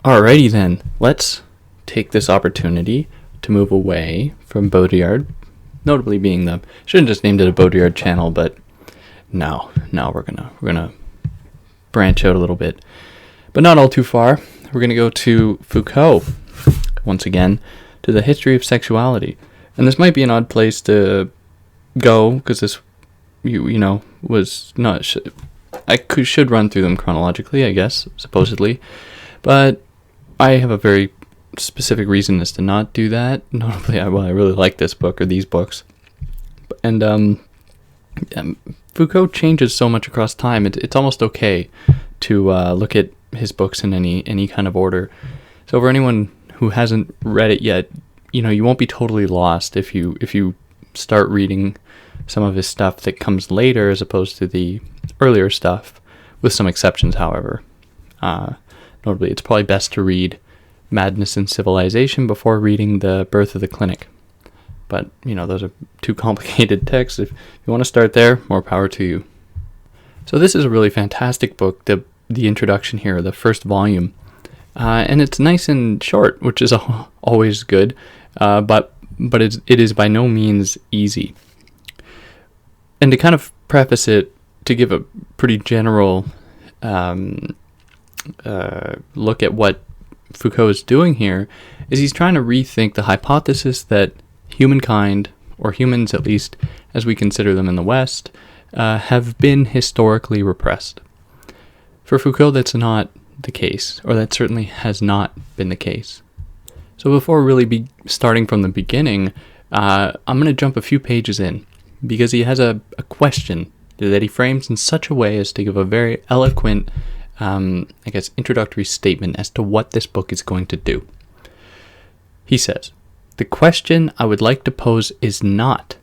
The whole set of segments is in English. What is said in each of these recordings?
Alrighty then, let's take this opportunity to move away from Baudrillard, notably being the, shouldn't just named it a Baudrillard channel, but no, we're gonna branch out a little bit, but not all too far. We're gonna go to Foucault, once again, to the history of sexuality. And this might be an odd place to go, because this, you know, was not, should run through them chronologically, I guess, supposedly, but I have a very specific reason as to not do that. Notably, I really like this book, or these books. And Foucault changes so much across time, it's almost okay to look at his books in any kind of order. So for anyone who hasn't read it yet, you know, you won't be totally lost if you start reading some of his stuff that comes later as opposed to the earlier stuff, with some exceptions, however. Notably, it's probably best to read Madness and Civilization before reading The Birth of the Clinic. But, you know, those are two complicated texts. If you want to start there, more power to you. So this is a really fantastic book, the introduction here, the first volume. And it's nice and short, which is always good, but it is by no means easy. And to kind of preface it, to give a pretty general look at what Foucault is doing here, is he's trying to rethink the hypothesis that humankind, or humans at least as we consider them in the West, have been historically repressed. For Foucault, that's not the case, or that certainly has not been the case. So before really starting from the beginning, I'm going to jump a few pages in, because he has a question that he frames in such a way as to give a very eloquent introductory statement as to what this book is going to do. He says, "The question I would like to pose is not,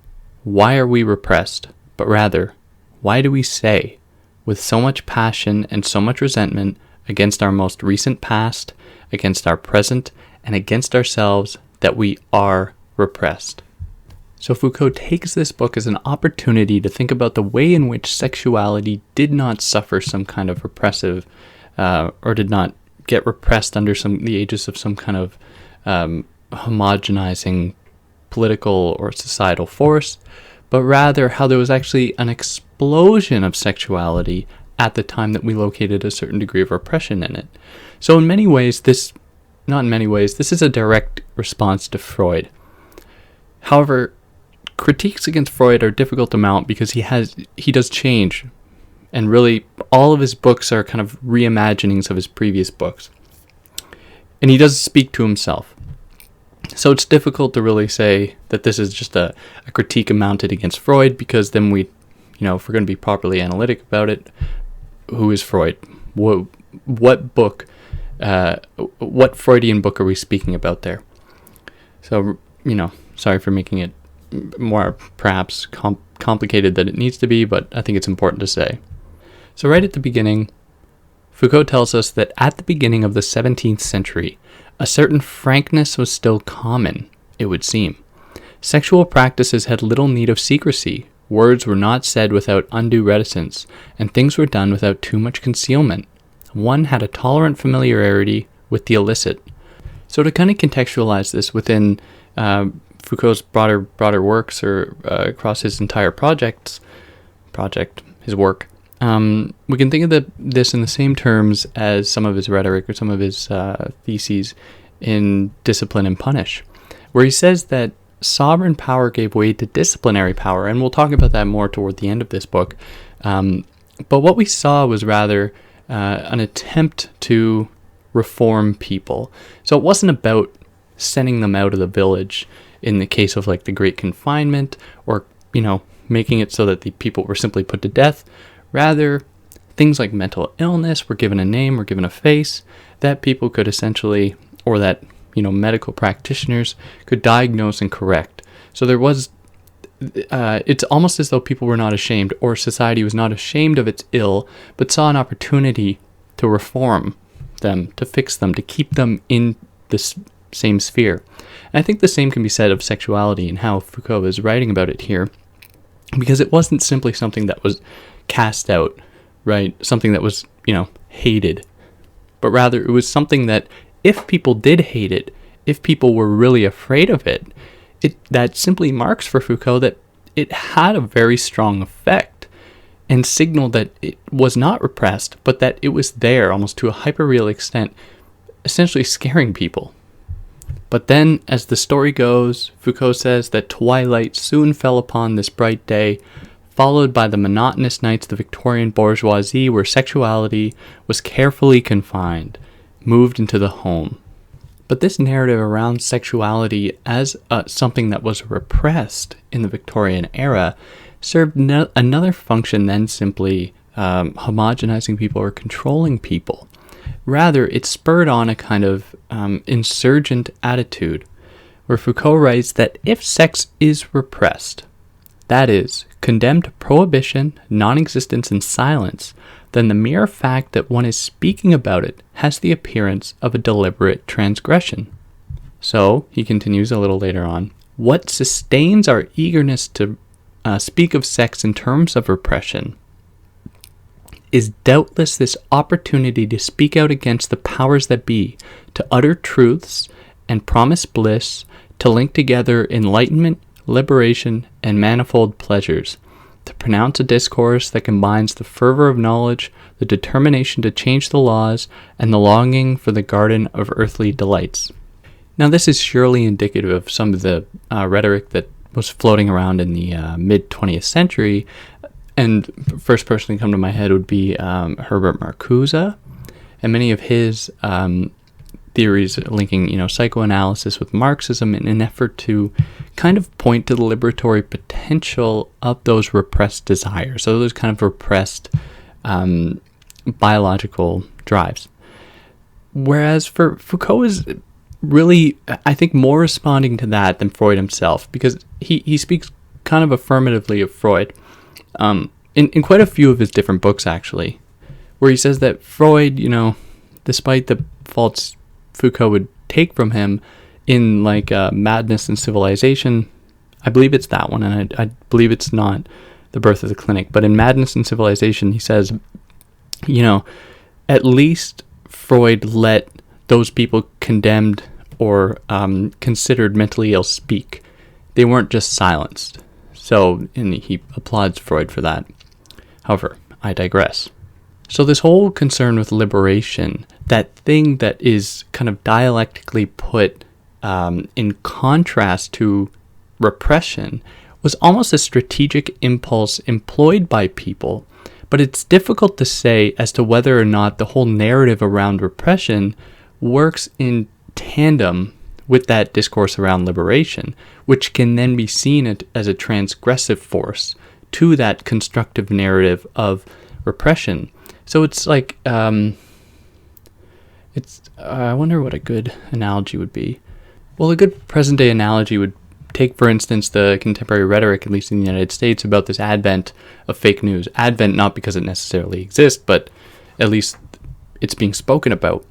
why are we repressed, but rather, why do we say, with so much passion and so much resentment against our most recent past, against our present, and against ourselves, that we are repressed?" So Foucault takes this book as an opportunity to think about the way in which sexuality did not suffer some kind of repressive, or did not get repressed under the aegis of some kind of homogenizing political or societal force, but rather how there was actually an explosion of sexuality at the time that we located a certain degree of repression in it. So in many ways, this is a direct response to Freud. However, critiques against Freud are difficult to mount because he does change, and really all of his books are kind of reimaginings of his previous books, and he does speak to himself. So it's difficult to really say that this is just a critique mounted against Freud, because then if we're going to be properly analytic about it, who is Freud? What book? What Freudian book are we speaking about there? So, sorry for making it more perhaps complicated than it needs to be, but I think it's important to say. So right at the beginning, Foucault tells us that at the beginning of the 17th century, a certain frankness was still common, it would seem. Sexual practices had little need of secrecy, words were not said without undue reticence, and things were done without too much concealment. One had a tolerant familiarity with the illicit. So to kind of contextualize this within Foucault's broader works, or across his entire his work, we can think of this in the same terms as some of his rhetoric or some of his theses in Discipline and Punish, where he says that sovereign power gave way to disciplinary power, and we'll talk about that more toward the end of this book. But what we saw was rather an attempt to reform people. So it wasn't about sending them out of the village in the case of like the Great Confinement, or, making it so that the people were simply put to death. Rather, things like mental illness were given a name, were given a face, that people could essentially, or that, medical practitioners could diagnose and correct. So there was, it's almost as though people were not ashamed, or society was not ashamed of its ill, but saw an opportunity to reform them, to fix them, to keep them in this same sphere. And I think the same can be said of sexuality and how Foucault is writing about it here, because it wasn't simply something that was cast out, right? Something that was, hated, but rather it was something that if people did hate it, if people were really afraid of it, that simply marks for Foucault that it had a very strong effect and signaled that it was not repressed, but that it was there almost to a hyperreal extent, essentially scaring people. But then, as the story goes, Foucault says that twilight soon fell upon this bright day, followed by the monotonous nights of the Victorian bourgeoisie where sexuality was carefully confined, moved into the home. But this narrative around sexuality as something that was repressed in the Victorian era served another function than simply homogenizing people or controlling people. Rather, it spurred on a kind of insurgent attitude, where Foucault writes that if sex is repressed, that is, condemned to prohibition, non-existence, and silence, then the mere fact that one is speaking about it has the appearance of a deliberate transgression. So, he continues a little later on, what sustains our eagerness to speak of sex in terms of repression is doubtless this opportunity to speak out against the powers that be, to utter truths and promise bliss, to link together enlightenment, liberation, and manifold pleasures, to pronounce a discourse that combines the fervor of knowledge, the determination to change the laws, and the longing for the garden of earthly delights. Now, this is surely indicative of some of the rhetoric that was floating around in the mid-20th century, and first person to come to my head would be Herbert Marcuse, and many of his theories linking, psychoanalysis with Marxism in an effort to kind of point to the liberatory potential of those repressed desires, so those kind of repressed biological drives. Whereas for Foucault is really, I think, more responding to that than Freud himself, because he speaks kind of affirmatively of Freud in quite a few of his different books, actually, where he says that Freud, despite the faults Foucault would take from him in Madness and Civilization, I believe it's that one, and I believe it's not The Birth of the Clinic, but in Madness and Civilization he says, at least Freud let those people condemned or considered mentally ill speak. They weren't just silenced. So, and he applauds Freud for that. However, I digress. So this whole concern with liberation, that thing that is kind of dialectically put in contrast to repression, was almost a strategic impulse employed by people, but it's difficult to say as to whether or not the whole narrative around repression works in tandem with that discourse around liberation, which can then be seen as a transgressive force to that constructive narrative of repression. So it's like, I wonder what a good analogy would be. Well, a good present-day analogy would take, for instance, the contemporary rhetoric, at least in the United States, about this advent of fake news. Advent not because it necessarily exists, but at least it's being spoken about.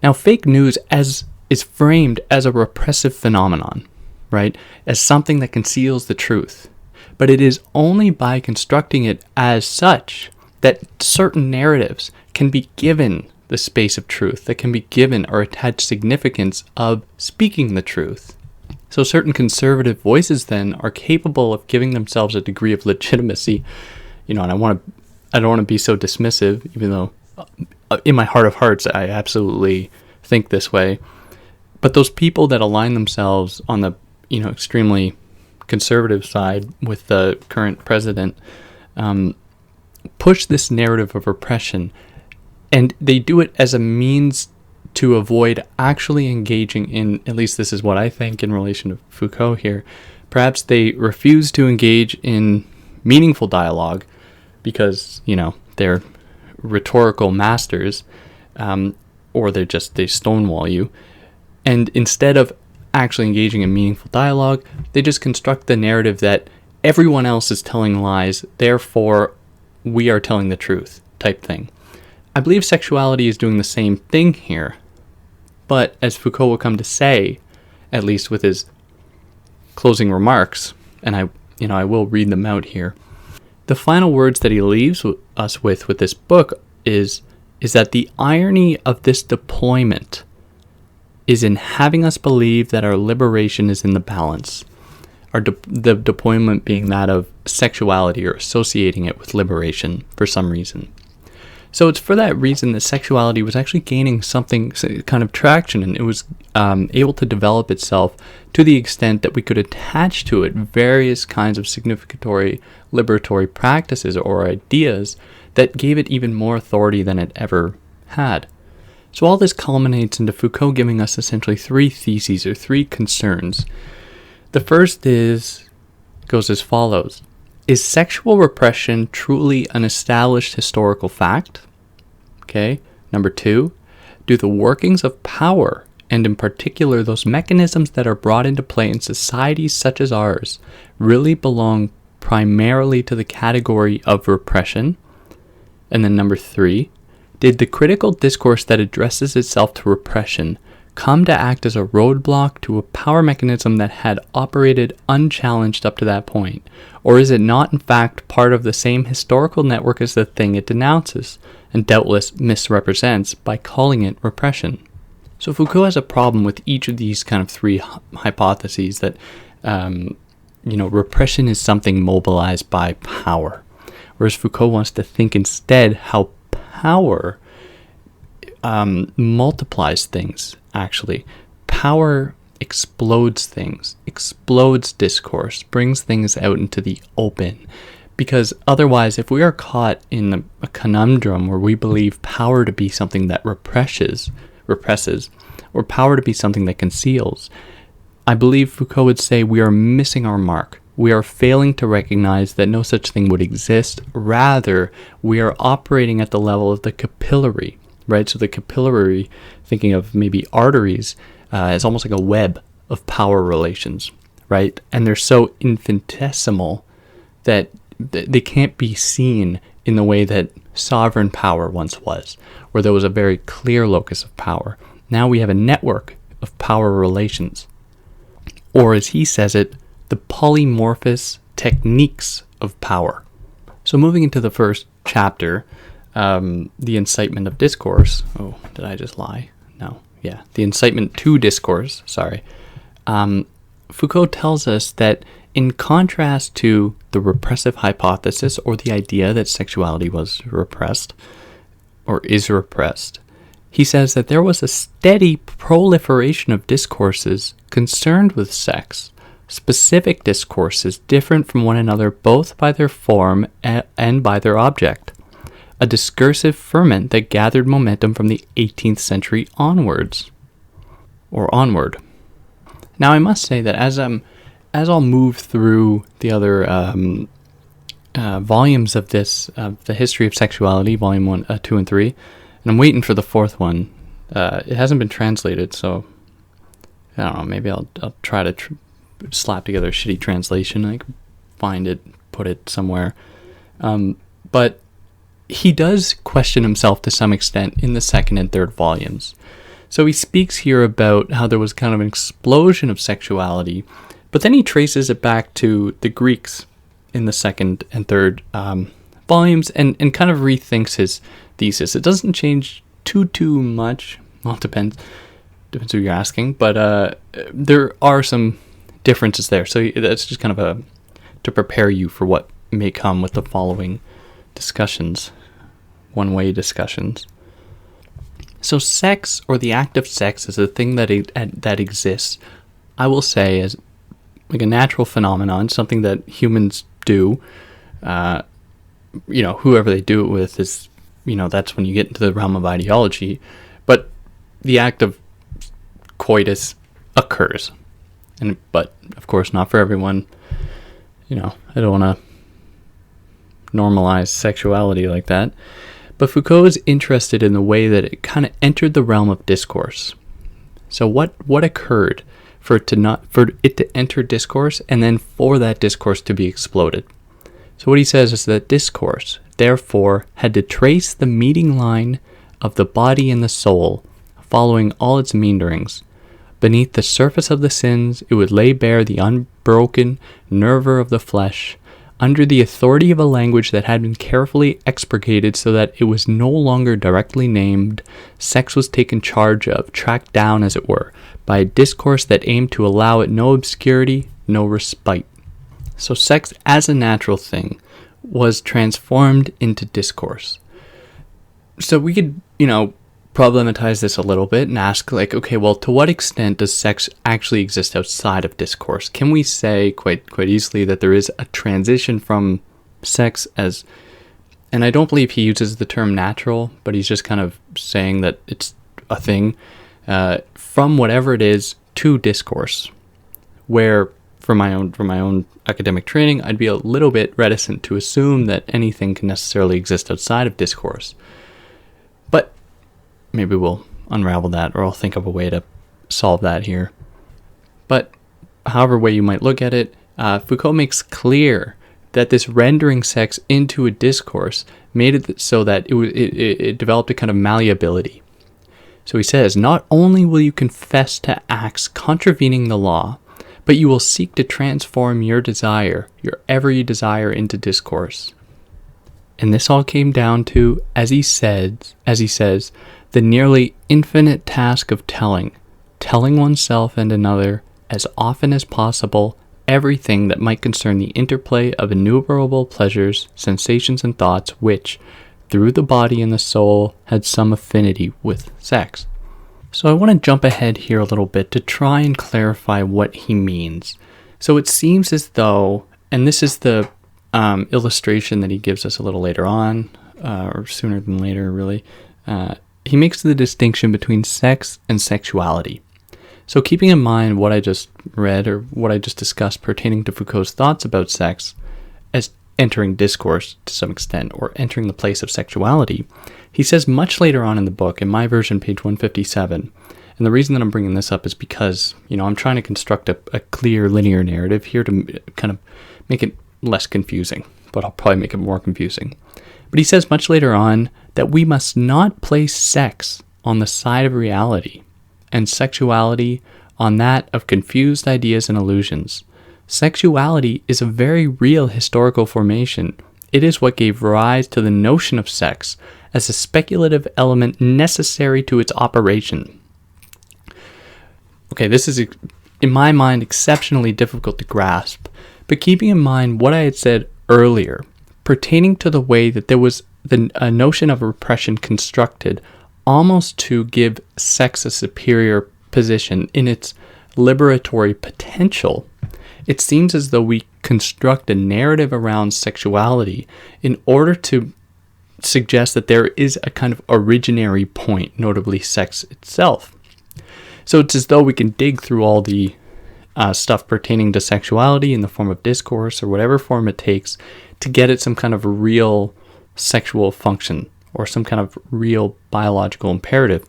Now, fake news is framed as a repressive phenomenon, right? As something that conceals the truth. But it is only by constructing it as such that certain narratives can be given the space of truth, that can be given or attached significance of speaking the truth. So certain conservative voices then are capable of giving themselves a degree of legitimacy, and I don't want to be so dismissive, even though in my heart of hearts I absolutely think this way. But those people that align themselves on the extremely conservative side with the current president push this narrative of repression, and they do it as a means to avoid actually engaging in, at least this is what I think in relation to Foucault here, perhaps they refuse to engage in meaningful dialogue because, they're rhetorical masters, or they stonewall you. And instead of actually engaging in meaningful dialogue, they just construct the narrative that everyone else is telling lies, therefore we are telling the truth type thing. I believe sexuality is doing the same thing here. But as Foucault will come to say, at least with his closing remarks, and I will read them out here. The final words that he leaves us with this book is that the irony of this deployment is in having us believe that our liberation is in the balance. The deployment being that of sexuality, or associating it with liberation for some reason. So it's for that reason that sexuality was actually gaining something kind of traction, and it was able to develop itself to the extent that we could attach to it various kinds of significatory liberatory practices or ideas that gave it even more authority than it ever had. So all this culminates into Foucault giving us essentially three theses or three concerns. The first goes as follows. Is sexual repression truly an established historical fact? Okay. Number 2, do the workings of power, and in particular those mechanisms that are brought into play in societies such as ours, really belong primarily to the category of repression? And then number 3, did the critical discourse that addresses itself to repression come to act as a roadblock to a power mechanism that had operated unchallenged up to that point? Or is it not in fact part of the same historical network as the thing it denounces, and doubtless misrepresents by calling it repression? So Foucault has a problem with each of these kind of three hypotheses that, repression is something mobilized by power. Whereas Foucault wants to think instead how power multiplies things, actually. Power explodes things, explodes discourse, brings things out into the open. Because otherwise, if we are caught in a conundrum where we believe power to be something that represses, or power to be something that conceals, I believe Foucault would say we are missing our mark. We are failing to recognize that no such thing would exist. Rather, we are operating at the level of the capillary, right? So the capillary, thinking of maybe arteries, is almost like a web of power relations, right? And they're so infinitesimal that they can't be seen in the way that sovereign power once was, where there was a very clear locus of power. Now we have a network of power relations, or as he says it, the polymorphous techniques of power. So moving into the first chapter, the incitement of discourse. Oh, did I just lie? No. Yeah, the incitement to discourse, sorry. Foucault tells us that in contrast to the repressive hypothesis, or the idea that sexuality was repressed, or is repressed, he says that there was a steady proliferation of discourses concerned with sex, specific discourses different from one another both by their form and by their object, a discursive ferment that gathered momentum from the 18th century onward. Now I must say that as I'll move through the other volumes of this, the history of sexuality, volume 1, 2, and 3, and I'm waiting for the fourth one. It hasn't been translated, so I don't know. Maybe I'll try to slap together a shitty translation. I can find it, put it somewhere. But he does question himself to some extent in the second and third volumes. So he speaks here about how there was kind of an explosion of sexuality, but then he traces it back to the Greeks in the second and third volumes and kind of rethinks his thesis. It doesn't change too much. Well, it depends who you're asking, but there are some differences there. So that's just kind of to prepare you for what may come with the following discussions, one-way discussions. So sex, or the act of sex, is a thing that exists, I will say, as like a natural phenomenon, something that humans do. Whoever they do it with is, that's when you get into the realm of ideology. But the act of coitus occurs. But of course not for everyone. I don't want to normalize sexuality like that. But Foucault is interested in the way that it kind of entered the realm of discourse. So what occurred for it to enter discourse, and then for that discourse to be exploded? So what he says is that discourse, therefore, had to trace the meeting line of the body and the soul, following all its meanderings, Beneath the surface of the sins, it would lay bare the unbroken nervure of the flesh, under the authority of a language that had been carefully expurgated so that it was no longer directly named. Sex was taken charge of, tracked down as it were, by a discourse that aimed to allow it no obscurity, no respite. So sex as a natural thing was transformed into discourse. So we could, problematize this a little bit and ask, okay, well, to what extent does sex actually exist outside of discourse? Can we say quite easily that there is a transition from sex as, and I don't believe he uses the term natural, but he's just kind of saying that it's a thing, from whatever it is to discourse, where for my own academic training, I'd be a little bit reticent to assume that anything can necessarily exist outside of discourse. But maybe we'll unravel that, or I'll think of a way to solve that here. But however way you might look at it, Foucault makes clear that this rendering sex into a discourse made it so that it developed a kind of malleability. So he says, not only will you confess to acts contravening the law, but you will seek to transform your every desire into discourse. And this all came down to, as he says, the nearly infinite task of telling oneself and another as often as possible everything that might concern the interplay of innumerable pleasures, sensations, and thoughts which, through the body and the soul, had some affinity with sex. So I want to jump ahead here a little bit to try and clarify what he means. So it seems as though, and this is the illustration that he gives us a little later on, or sooner than later, really, he makes the distinction between sex and sexuality. So keeping in mind what I just read, or what I just discussed pertaining to Foucault's thoughts about sex as entering discourse to some extent, or entering the place of sexuality, he says much later on in the book, in my version, page 157, and the reason that I'm bringing this up is because, I'm trying to construct a clear linear narrative here to kind of make it less confusing, but I'll probably make it more confusing. But he says much later on that we must not place sex on the side of reality and sexuality on that of confused ideas and illusions. Sexuality is a very real historical formation. It is what gave rise to the notion of sex as a speculative element necessary to its operation. Okay, this is, in my mind, exceptionally difficult to grasp, but keeping in mind what I had said earlier, pertaining to the way that there was a notion of repression constructed almost to give sex a superior position in its liberatory potential, it seems as though we construct a narrative around sexuality in order to suggest that there is a kind of originary point, notably sex itself. So it's as though we can dig through all the stuff pertaining to sexuality in the form of discourse or whatever form it takes to get at some kind of real sexual function or some kind of real biological imperative.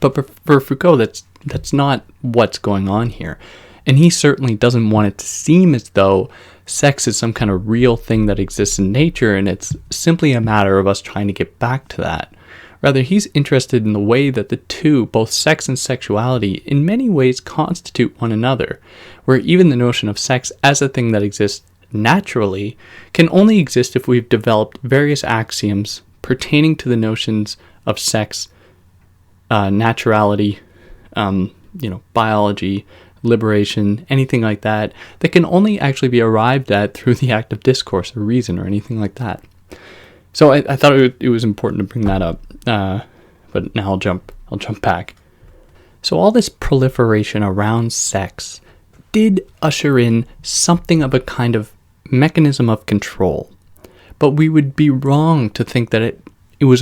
But for Foucault, that's not what's going on here. And he certainly doesn't want it to seem as though sex is some kind of real thing that exists in nature and it's simply a matter of us trying to get back to that. Rather, he's interested in the way that the two, both sex and sexuality, in many ways constitute one another, where even the notion of sex as a thing that exists naturally can only exist if we've developed various axioms pertaining to the notions of sex, naturality, biology, liberation, anything like that can only actually be arrived at through the act of discourse or reason or anything like that. So I thought it was important to bring that up, but now I'll jump back. So all this proliferation around sex did usher in something of a kind of mechanism of control, but we would be wrong to think that it was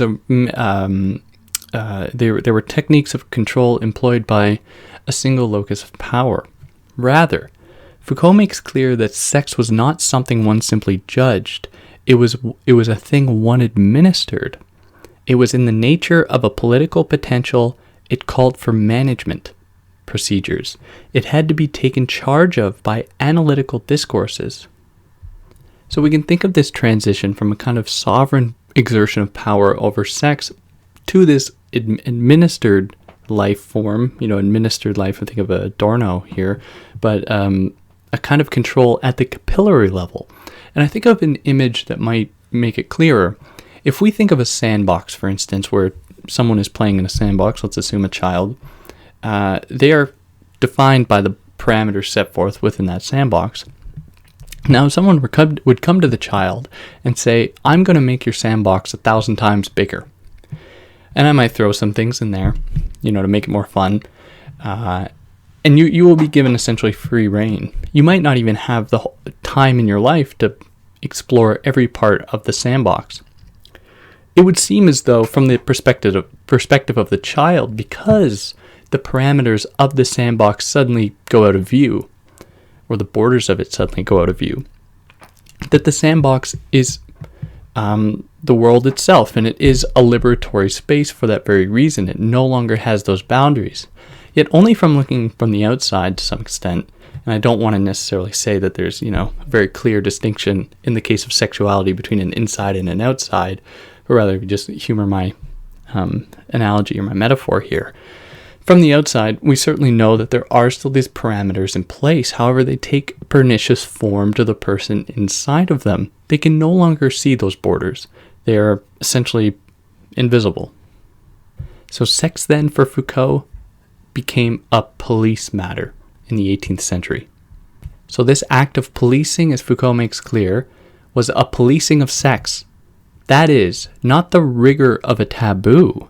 there were techniques of control employed by a single locus of power. Rather, Foucault makes clear that sex was not something one simply judged. It was a thing one administered. It was in the nature of a political potential. It called for management procedures. It had to be taken charge of by analytical discourses. So we can think of this transition from a kind of sovereign exertion of power over sex to this administered life form, administered life. I think of Adorno here, but a kind of control at the capillary level. And I think of an image that might make it clearer. If we think of a sandbox, for instance, where someone is playing in a sandbox, let's assume a child, they are defined by the parameters set forth within that sandbox. Now, if someone would come to the child and say, I'm going to make your sandbox 1,000 times bigger. And I might throw some things in there, to make it more fun. And you will be given essentially free reign. You might not even have the time in your life to explore every part of the sandbox. It would seem as though, from the perspective of the child, because the parameters of the sandbox suddenly go out of view, or the borders of it suddenly go out of view, that the sandbox is the world itself, and it is a liberatory space for that very reason. It no longer has those boundaries. Yet only from looking from the outside to some extent, and I don't want to necessarily say that there's, a very clear distinction in the case of sexuality between an inside and an outside, or rather just humor my analogy or my metaphor here. From the outside, we certainly know that there are still these parameters in place. However, they take pernicious form to the person inside of them. They can no longer see those borders. They are essentially invisible. So sex then, for Foucault, became a police matter in the 18th century. So this act of policing, as Foucault makes clear, was a policing of sex. That is, not the rigor of a taboo,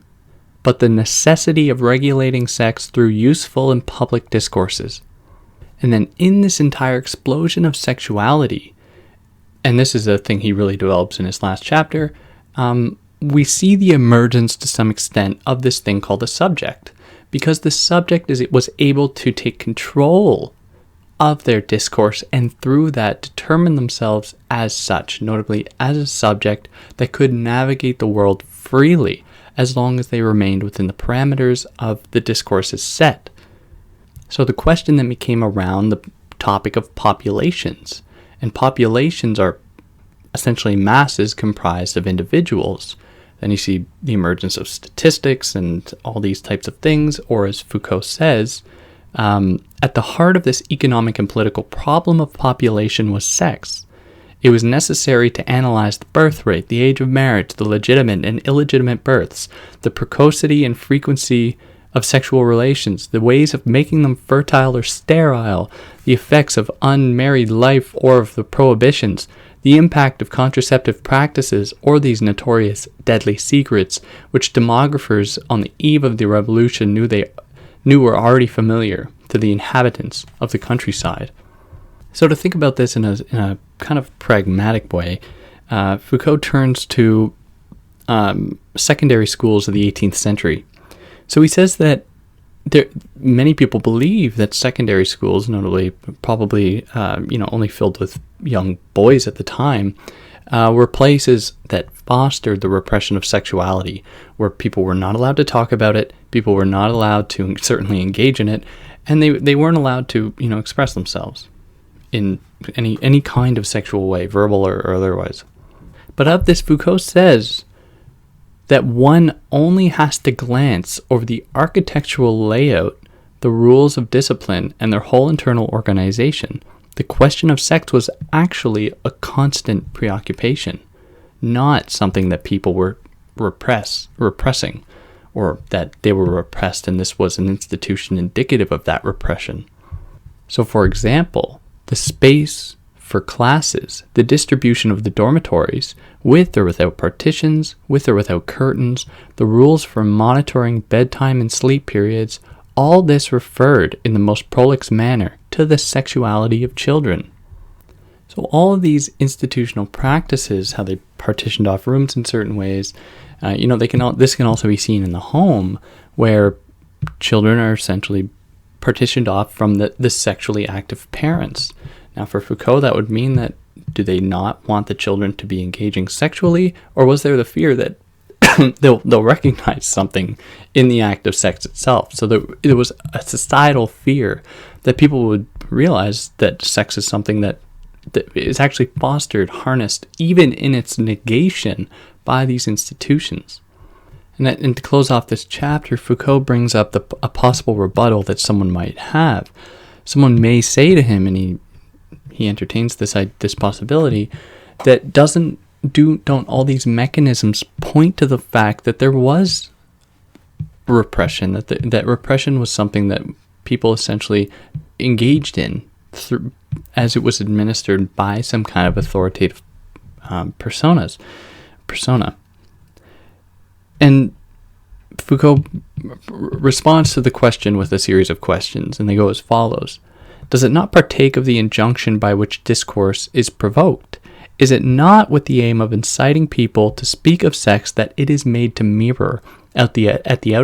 but the necessity of regulating sex through useful and public discourses. And then in this entire explosion of sexuality, and this is a thing he really develops in his last chapter, we see the emergence to some extent of this thing called a subject, because the subject was able to take control of their discourse and through that determine themselves as such, notably as a subject that could navigate the world freely as long as they remained within the parameters of the discourses set. So the question then became around the topic of populations, and populations are essentially masses comprised of individuals. Then you see the emergence of statistics and all these types of things, or as Foucault says, at the heart of this economic and political problem of population was sex. It was necessary to analyze the birth rate, the age of marriage, the legitimate and illegitimate births, the precocity and frequency of sexual relations, the ways of making them fertile or sterile, the effects of unmarried life or of the prohibitions, the impact of contraceptive practices or these notorious deadly secrets, which demographers on the eve of the revolution knew were already familiar to the inhabitants of the countryside. So to think about this in a kind of pragmatic way, Foucault turns to secondary schools of the 18th century. So he says that many people believe that secondary schools, notably probably only filled with young boys at the time, were places that fostered the repression of sexuality, where people were not allowed to talk about it, people were not allowed to certainly engage in it, and they weren't allowed to express themselves in any kind of sexual way, verbal or otherwise. But of this, Foucault says that one only has to glance over the architectural layout, the rules of discipline, and their whole internal organization. The question of sex was actually a constant preoccupation, not something that people were repressing, or that they were repressed and this was an institution indicative of that repression. So, for example, the space for classes, the distribution of the dormitories, with or without partitions, with or without curtains, the rules for monitoring bedtime and sleep periods, all this referred in the most prolix manner to the sexuality of children. So all of these institutional practices, how they partitioned off rooms in certain ways, this can also be seen in the home, where children are essentially partitioned off from the sexually active parents. Now, for Foucault, that would mean that do they not want the children to be engaging sexually, or was there the fear that they'll recognize something in the act of sex itself? So there was a societal fear that people would realize that sex is something that is actually fostered, harnessed, even in its negation by these institutions. And to close off this chapter, Foucault brings up a possible rebuttal that someone might have. Someone may say to him, and he entertains this possibility, that don't all these mechanisms point to the fact that there was repression, that repression was something that people essentially engaged in as it was administered by some kind of authoritative persona. And Foucault responds to the question with a series of questions, and they go as follows. Does it not partake of the injunction by which discourse is provoked? Is it not with the aim of inciting people to speak of sex that it is made to mirror, at the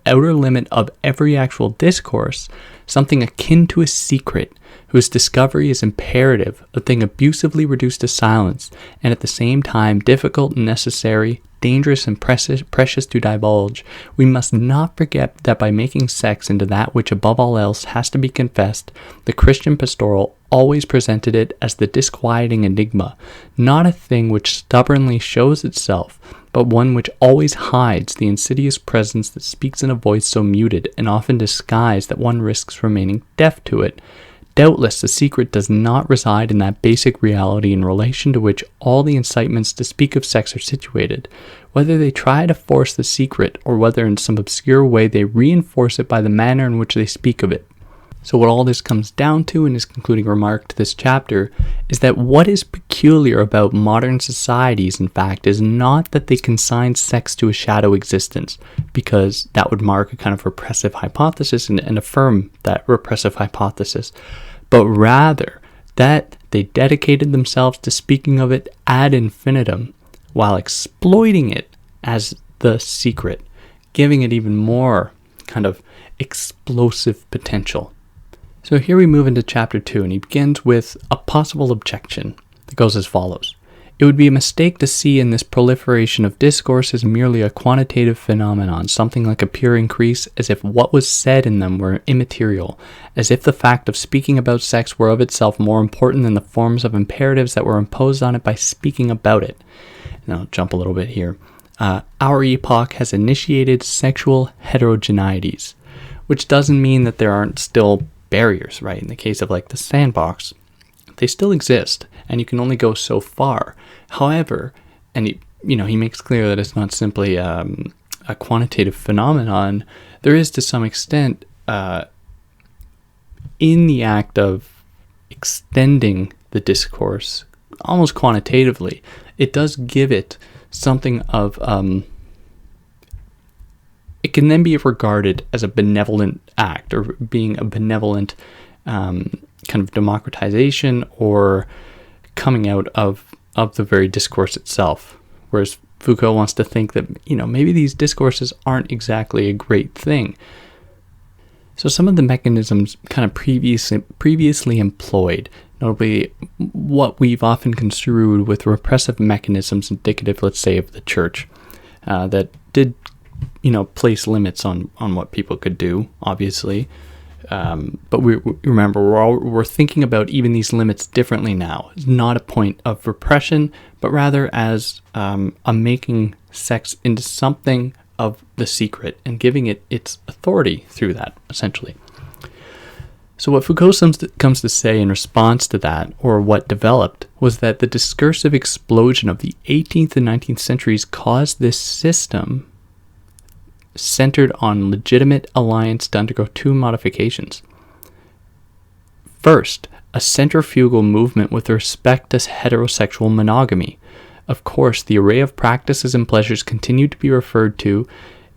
outer limit of every actual discourse, something akin to a secret, whose discovery is imperative, a thing abusively reduced to silence, and at the same time difficult and necessary, dangerous and precious to divulge? We must not forget that by making sex into that which above all else has to be confessed, the Christian pastoral always presented it as the disquieting enigma, not a thing which stubbornly shows itself, but one which always hides the insidious presence that speaks in a voice so muted and often disguised that one risks remaining deaf to it. Doubtless the secret does not reside in that basic reality in relation to which all the incitements to speak of sex are situated. Whether they try to force the secret, or whether in some obscure way they reinforce it by the manner in which they speak of it. So what all this comes down to in his concluding remark to this chapter is that what is peculiar about modern societies, in fact, is not that they consign sex to a shadow existence, because that would mark a kind of repressive hypothesis and affirm that repressive hypothesis, but rather that they dedicated themselves to speaking of it ad infinitum, while exploiting it as the secret, giving it even more kind of explosive potential. So here we move into chapter 2, and he begins with a possible objection that goes as follows. It would be a mistake to see in this proliferation of discourse as merely a quantitative phenomenon, something like a pure increase, as if what was said in them were immaterial, as if the fact of speaking about sex were of itself more important than the forms of imperatives that were imposed on it by speaking about it. Now, I'll jump a little bit here. Our epoch has initiated sexual heterogeneities, which doesn't mean that there aren't still barriers, right? In the case of like the sandbox, they still exist, and you can only go so far. However, and he makes clear that it's not simply a quantitative phenomenon. There is, to some extent, in the act of extending the discourse, almost quantitatively, it does give it something of it can then be regarded as a benevolent act, or being a benevolent kind of democratization or coming out of the very discourse itself. Whereas Foucault wants to think that, maybe these discourses aren't exactly a great thing. So some of the mechanisms kind of previously employed, notably what we've often construed with repressive mechanisms indicative, let's say, of the church, that did place limits on what people could do, obviously. But we're thinking about even these limits differently now. It's not a point of repression, but rather as a making sex into something of the secret and giving it its authority through that, essentially. So what Foucault comes to say in response to that, or what developed, was that the discursive explosion of the 18th and 19th centuries caused this system centered on legitimate alliance to undergo two modifications. First, a centrifugal movement with respect to heterosexual monogamy. Of course, the array of practices and pleasures continued to be referred to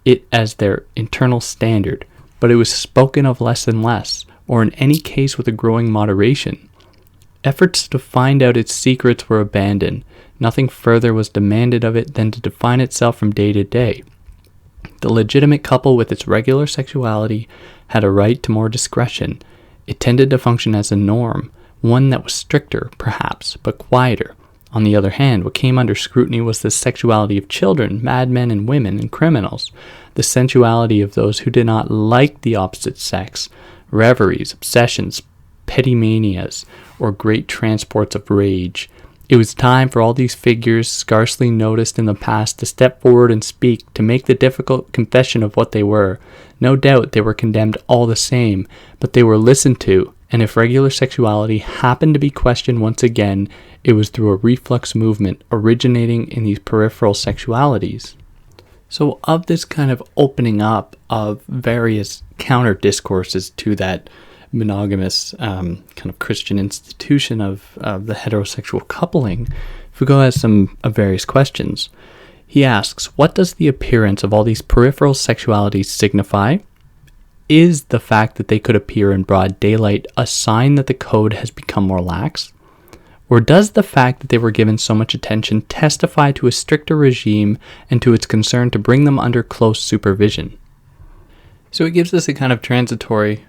it as their internal standard, but it was spoken of less and less, or in any case with a growing moderation. Efforts to find out its secrets were abandoned. Nothing further was demanded of it than to define itself from day to day. The legitimate couple with its regular sexuality had a right to more discretion. It tended to function as a norm, one that was stricter, perhaps, but quieter. On the other hand, what came under scrutiny was the sexuality of children, madmen and women, and criminals, the sensuality of those who did not like the opposite sex, reveries, obsessions, petty manias, or great transports of rage. It was time for all these figures, scarcely noticed in the past, to step forward and speak, to make the difficult confession of what they were. No doubt they were condemned all the same, but they were listened to, and if regular sexuality happened to be questioned once again, it was through a reflux movement originating in these peripheral sexualities. So of this kind of opening up of various counter discourses to that monogamous kind of Christian institution of the heterosexual coupling, Foucault has some various questions. He asks, what does the appearance of all these peripheral sexualities signify? Is the fact that they could appear in broad daylight a sign that the code has become more lax? Or does the fact that they were given so much attention testify to a stricter regime and to its concern to bring them under close supervision? So it gives us a kind of transitory.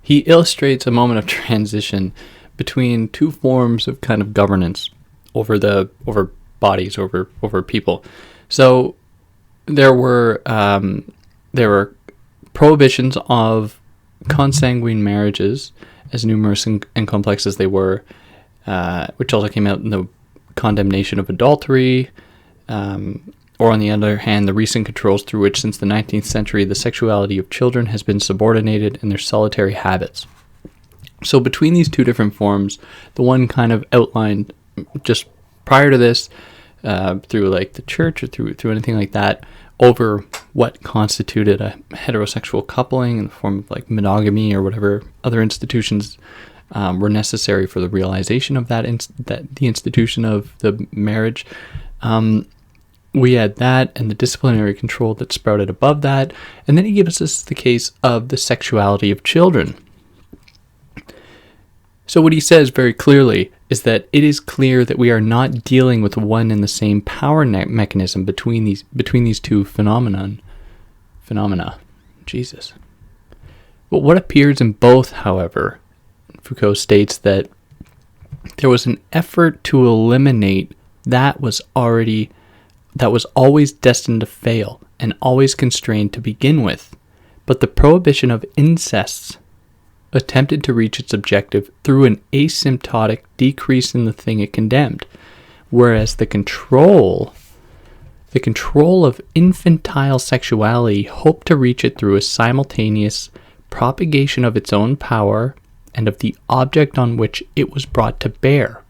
He illustrates a moment of transition between two forms of kind of governance over bodies, over people. So there were prohibitions of consanguine marriages, as numerous and complex as they were, which also came out in the condemnation of adultery, or on the other hand, the recent controls through which since the 19th century the sexuality of children has been subordinated in their solitary habits. So between these two different forms, the one kind of outlined just prior to this, through like the church or through anything like that, over what constituted a heterosexual coupling in the form of like monogamy or whatever other institutions were necessary for the realization of the institution of the marriage. We had that and the disciplinary control that sprouted above that, and then he gives us the case of the sexuality of children. So what he says very clearly is that it is clear that we are not dealing with one and the same power mechanism between these two phenomena. Jesus. But what appears in both, however, Foucault states that there was an effort to eliminate that was always destined to fail and always constrained to begin with, but the prohibition of incest attempted to reach its objective through an asymptotic decrease in the thing it condemned, whereas the control of infantile sexuality hoped to reach it through a simultaneous propagation of its own power and of the object on which it was brought to bear.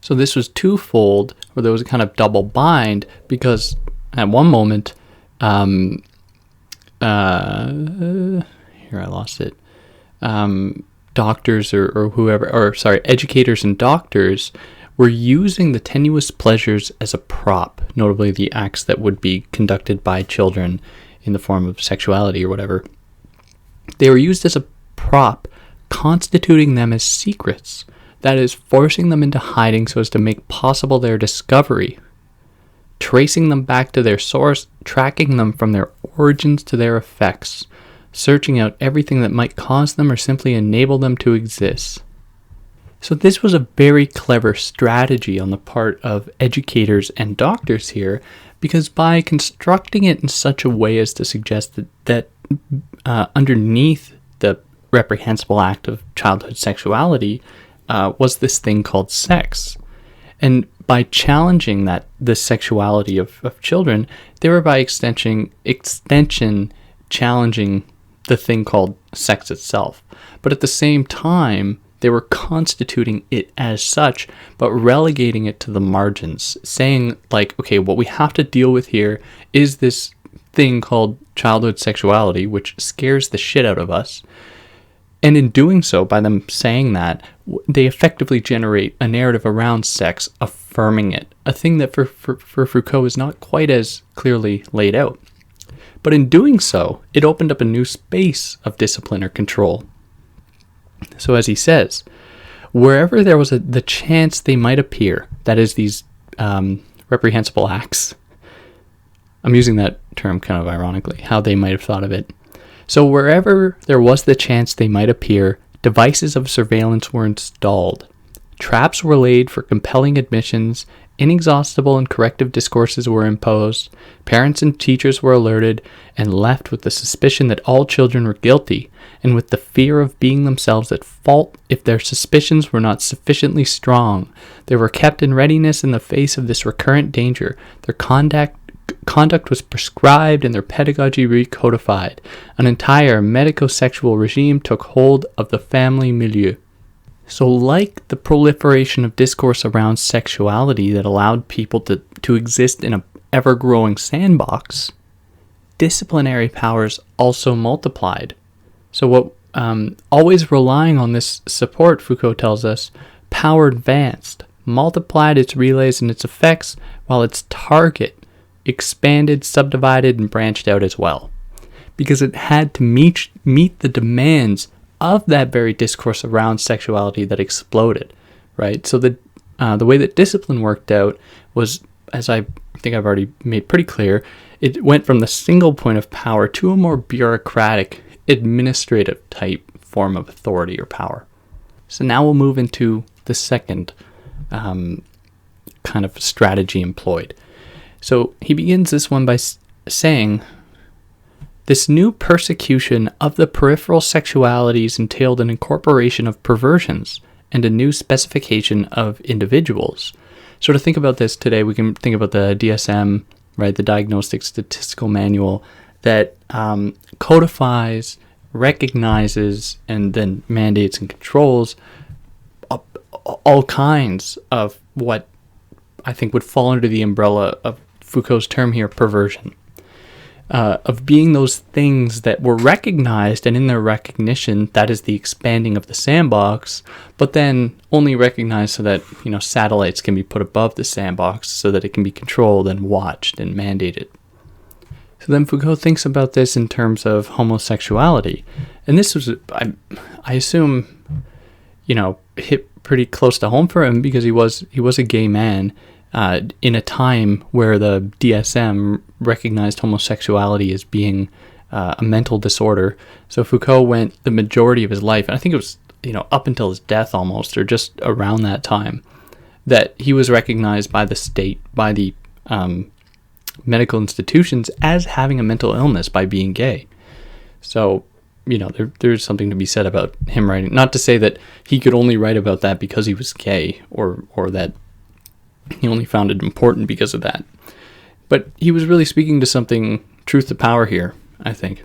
So this was twofold, or there was a kind of double bind, because at one moment, here I lost it, doctors educators and doctors were using the tenuous pleasures as a prop, notably the acts that would be conducted by children in the form of sexuality or whatever. They were used as a prop, constituting them as secrets, that is, forcing them into hiding so as to make possible their discovery, tracing them back to their source, tracking them from their origins to their effects, searching out everything that might cause them or simply enable them to exist. So this was a very clever strategy on the part of educators and doctors here, because by constructing it in such a way as to suggest that underneath the reprehensible act of childhood sexuality was this thing called sex. And by challenging the sexuality of children, they were by extension challenging the thing called sex itself. But at the same time, they were constituting it as such, but relegating it to the margins, saying like, okay, what we have to deal with here is this thing called childhood sexuality, which scares the shit out of us. And in doing so, by them saying that, they effectively generate a narrative around sex, affirming it, a thing that for Foucault is not quite as clearly laid out. But in doing so, it opened up a new space of discipline or control. So as he says, wherever there was the chance they might appear, that is, these reprehensible acts, I'm using that term kind of ironically, how they might have thought of it. So wherever there was the chance they might appear, devices of surveillance were installed. Traps were laid for compelling admissions, inexhaustible and corrective discourses were imposed, parents and teachers were alerted and left with the suspicion that all children were guilty, and with the fear of being themselves at fault if their suspicions were not sufficiently strong. They were kept in readiness in the face of this recurrent danger. Their conduct was prescribed and their pedagogy recodified. An entire medico-sexual regime took hold of the family milieu. So like the proliferation of discourse around sexuality that allowed people to exist in an ever-growing sandbox, disciplinary powers also multiplied. So what always relying on this support, Foucault tells us, power advanced, multiplied its relays and its effects, while its target expanded, subdivided, and branched out as well. Because it had to meet the demands of that very discourse around sexuality that exploded, right? So the way that discipline worked out was, as I think I've already made pretty clear, it went from the single point of power to a more bureaucratic, administrative type form of authority or power. So now we'll move into the second kind of strategy employed. So he begins this one by saying, this new persecution of the peripheral sexualities entailed an incorporation of perversions and a new specification of individuals. So to think about this today, we can think about the DSM, right, the Diagnostic Statistical Manual, that codifies, recognizes, and then mandates and controls all kinds of what I think would fall under the umbrella of Foucault's term here, perversion. Of being those things that were recognized, and in their recognition, that is the expanding of the sandbox, but then only recognized so that, satellites can be put above the sandbox so that it can be controlled and watched and mandated. So then Foucault thinks about this in terms of homosexuality. And this was, I assume, hit pretty close to home for him because he was a gay man in a time where the DSM recognized homosexuality as being a mental disorder. So Foucault went the majority of his life, and I think it was up until his death almost, or just around that time, that he was recognized by the state, by the medical institutions as having a mental illness by being gay. So there's something to be said about him writing. Not to say that he could only write about that because he was gay, or that he only found it important because of that. But he was really speaking to something, truth to power here, I think.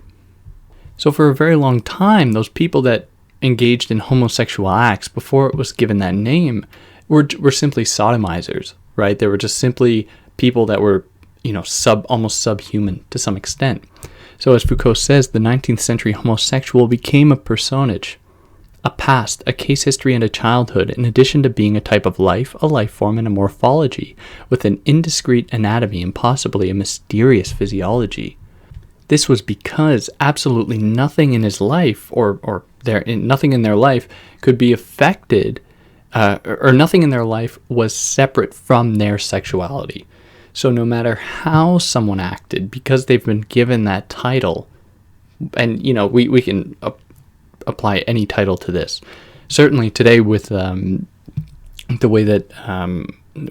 So for a very long time, those people that engaged in homosexual acts before it was given that name were simply sodomizers, right? They were just simply people that were, almost subhuman to some extent. So as Foucault says, the 19th century homosexual became a personage, a past, a case history, and a childhood, in addition to being a type of life, a life form, and a morphology, with an indiscrete anatomy and possibly a mysterious physiology. This was because absolutely nothing in his life, nothing in their life could be affected, or nothing in their life was separate from their sexuality. So no matter how someone acted, because they've been given that title, and we can apply any title to this. Certainly today with the way that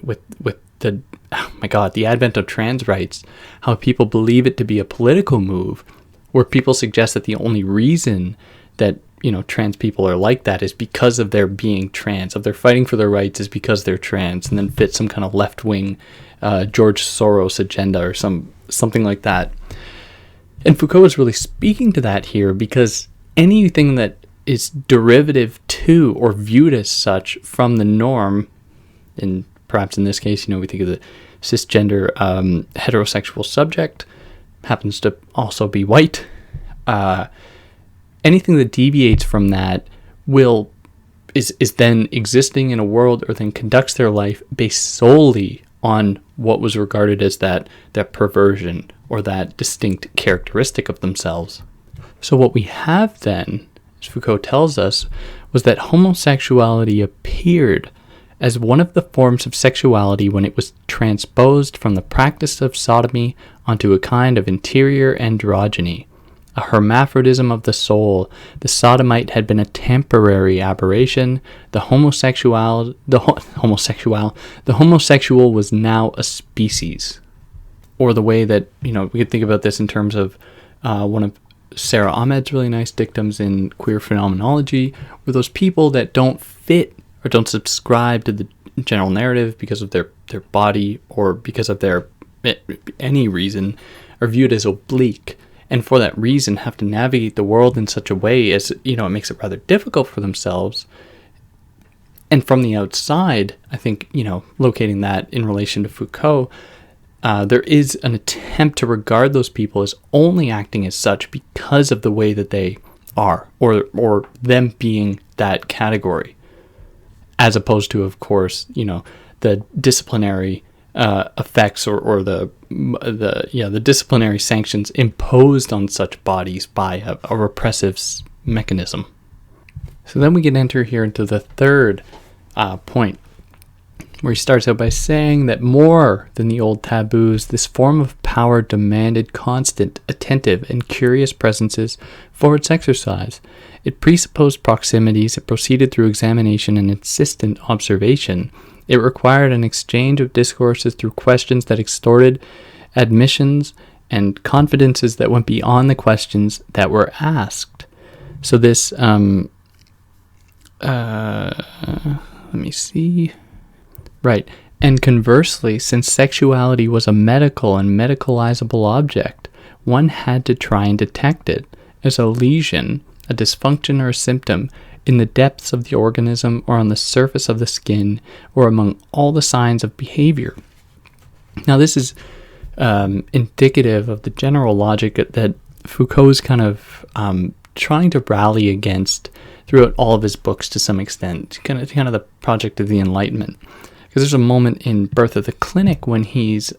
with the advent of trans rights, how people believe it to be a political move, where people suggest that the only reason that trans people are like that is because of their being trans, of their fighting for their rights is because they're trans, and then fit some kind of left-wing George Soros agenda or something like that. And Foucault is really speaking to that here, because anything that is derivative to or viewed as such from the norm, and perhaps in this case, we think of the cisgender heterosexual subject, happens to also be white. Anything that deviates from that is then existing in a world, or then conducts their life based solely on what was regarded as that perversion or that distinct characteristic of themselves. So what we have then, as Foucault tells us, was that homosexuality appeared as one of the forms of sexuality when it was transposed from the practice of sodomy onto a kind of interior androgyny, a hermaphrodism of the soul. The sodomite had been a temporary aberration. The homosexual was now a species. Or the way that, we could think about this in terms of one of Sarah Ahmed's really nice dictums in Queer Phenomenology, where those people that don't fit or don't subscribe to the general narrative because of their body or because of their any reason are viewed as oblique, and for that reason have to navigate the world in such a way as, it makes it rather difficult for themselves. And from the outside, I think, locating that in relation to Foucault, there is an attempt to regard those people as only acting as such because of the way that they are, or them being that category, as opposed to, of course, the disciplinary effects or the disciplinary sanctions imposed on such bodies by a repressive mechanism. So then we can enter here into the third point, where he starts out by saying that more than the old taboos, this form of power demanded constant, attentive, and curious presences for its exercise. It presupposed proximities, it proceeded through examination and insistent observation. It required an exchange of discourses through questions that extorted admissions and confidences that went beyond the questions that were asked. So this, let me see. Right. And conversely, since sexuality was a medical and medicalizable object, one had to try and detect it as a lesion, a dysfunction, or a symptom in the depths of the organism or on the surface of the skin or among all the signs of behavior. Now, this is indicative of the general logic that Foucault is kind of trying to rally against throughout all of his books to some extent, kind of the project of the Enlightenment. Because there's a moment in Birth of the Clinic when there's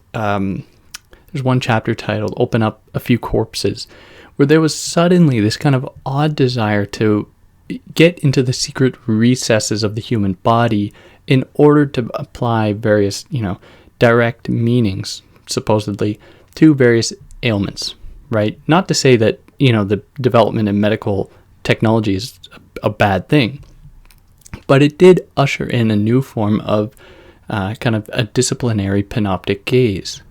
one chapter titled Open Up a Few Corpses, where there was suddenly this kind of odd desire to get into the secret recesses of the human body in order to apply various, direct meanings, supposedly, to various ailments, right? Not to say that, the development in medical technology is a bad thing, but it did usher in a new form of kind of a disciplinary panoptic gaze.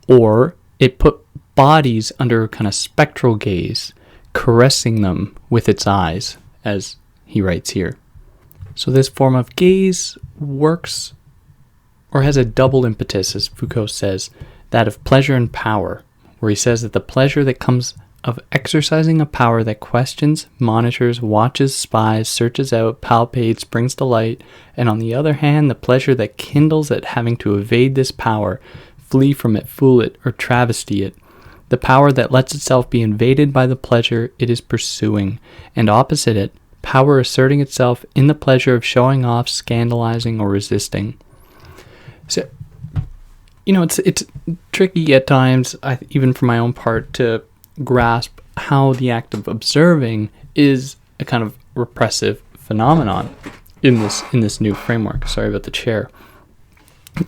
Or it put bodies under kind of spectral gaze, caressing them with its eyes, as he writes here. So this form of gaze works, or has a double impetus, as Foucault says, that of pleasure and power, where he says that the pleasure that comes of exercising a power that questions, monitors, watches, spies, searches out, palpates, brings to light, and on the other hand, the pleasure that kindles at having to evade this power, flee from it, fool it, or travesty it, the power that lets itself be invaded by the pleasure it is pursuing, and opposite it, power asserting itself in the pleasure of showing off, scandalizing, or resisting. So, it's tricky at times, even for my own part, to grasp how the act of observing is a kind of repressive phenomenon in this new framework. Sorry about the chair.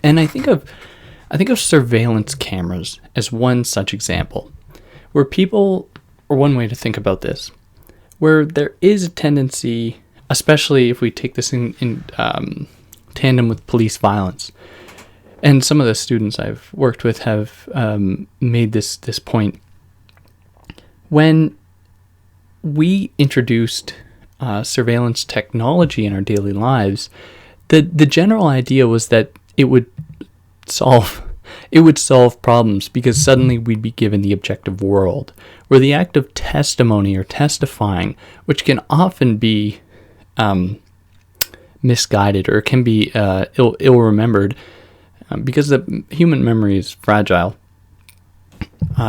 And I think of surveillance cameras as one such example, where people, or one way to think about this, where there is a tendency, especially if we take this in tandem with police violence, and some of the students I've worked with have made this point. When we introduced surveillance technology in our daily lives, the general idea was that it would solve problems because suddenly we'd be given the objective world, where the act of testimony or testifying, which can often be misguided or can be ill-remembered because the human memory is fragile.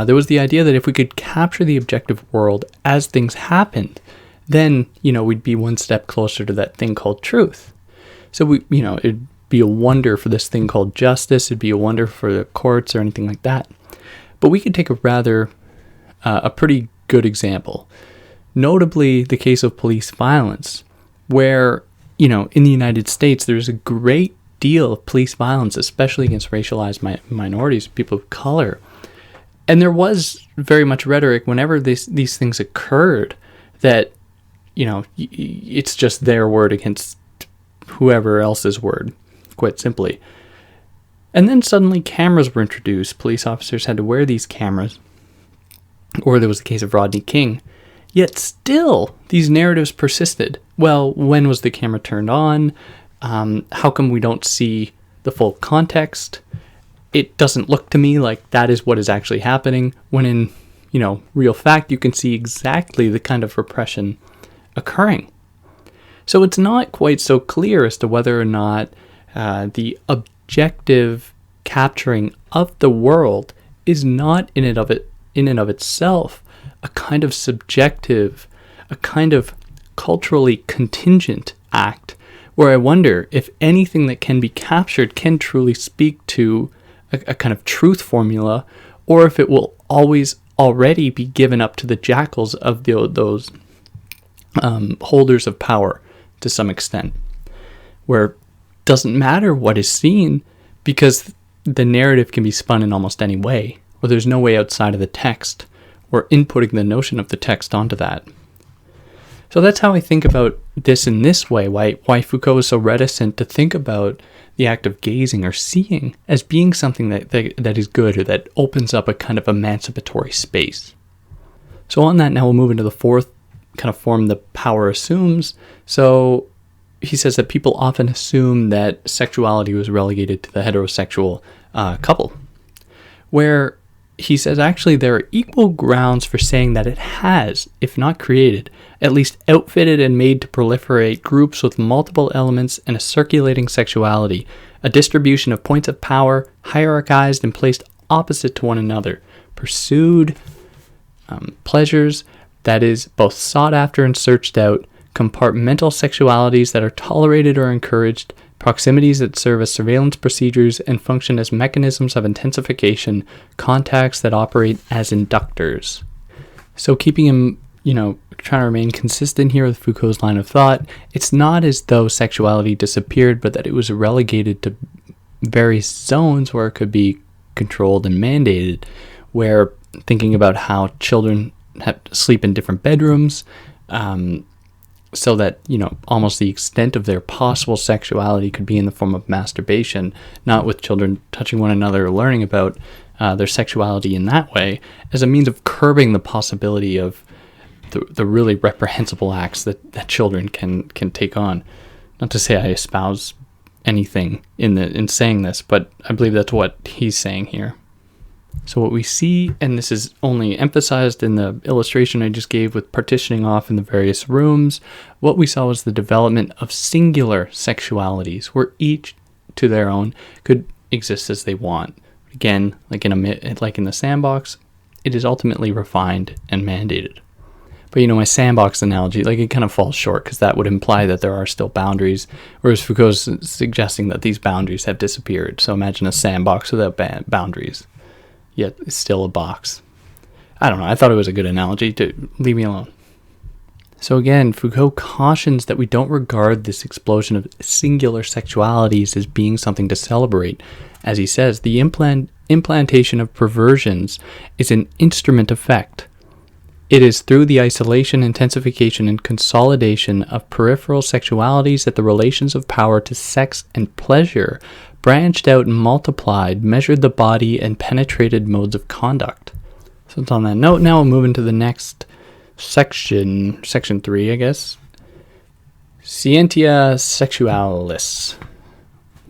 There was the idea that if we could capture the objective world as things happened, then, we'd be one step closer to that thing called truth. So it'd be a wonder for this thing called justice. It'd be a wonder for the courts or anything like that. But we could take a pretty good example, notably the case of police violence, where, in the United States, there's a great deal of police violence, especially against racialized minorities, people of color. And there was very much rhetoric whenever these things occurred that, it's just their word against whoever else's word, quite simply. And then suddenly cameras were introduced. Police officers had to wear these cameras. or there was the case of Rodney King. Yet still, these narratives persisted. Well, when was the camera turned on? How come we don't see the full context? It doesn't look to me like that is what is actually happening, when in, real fact, you can see exactly the kind of repression occurring. So it's not quite so clear as to whether or not the objective capturing of the world is not in and of itself a kind of subjective, a kind of culturally contingent act, where I wonder if anything that can be captured can truly speak to a kind of truth formula, or if it will always already be given up to the jackals of those holders of power to some extent, where it doesn't matter what is seen because the narrative can be spun in almost any way, or there's no way outside of the text or inputting the notion of the text onto that. So that's how I think about this in this way, why Foucault is so reticent to think about the act of gazing or seeing as being something that is good, or that opens up a kind of emancipatory space. So on that, now we'll move into the fourth kind of form the power assumes. So he says that people often assume that sexuality was relegated to the heterosexual couple, where he says actually there are equal grounds for saying that it has, if not created, at least outfitted and made to proliferate groups with multiple elements and a circulating sexuality, a distribution of points of power, hierarchized and placed opposite to one another, pursued pleasures, that is, both sought after and searched out, compartmental sexualities that are tolerated or encouraged, proximities that serve as surveillance procedures and function as mechanisms of intensification, contacts that operate as inductors. So keeping him, trying to remain consistent here with Foucault's line of thought, it's not as though sexuality disappeared, but that it was relegated to various zones where it could be controlled and mandated, where thinking about how children have to sleep in different bedrooms, so that, almost the extent of their possible sexuality could be in the form of masturbation, not with children touching one another or learning about their sexuality in that way, as a means of curbing the possibility of the really reprehensible acts that children can take on. Not to say I espouse anything in saying this, but I believe that's what he's saying here. So what we see, and this is only emphasized in the illustration I just gave with partitioning off in the various rooms, what we saw was the development of singular sexualities, where each to their own could exist as they want. Again, like in the sandbox, it is ultimately refined and mandated. But my sandbox analogy, it kind of falls short, because that would imply that there are still boundaries, whereas Foucault's suggesting that these boundaries have disappeared. So imagine a sandbox without boundaries, yet it's still a box. I don't know, I thought it was a good analogy. To leave me alone. So again, Foucault cautions that we don't regard this explosion of singular sexualities as being something to celebrate. As he says, the implantation of perversions is an instrument effect. It is through the isolation, intensification, and consolidation of peripheral sexualities that the relations of power to sex and pleasure branched out and multiplied, measured the body, and penetrated modes of conduct. So it's on that note. Now we'll move into the next section 3, I guess. Scientia sexualis,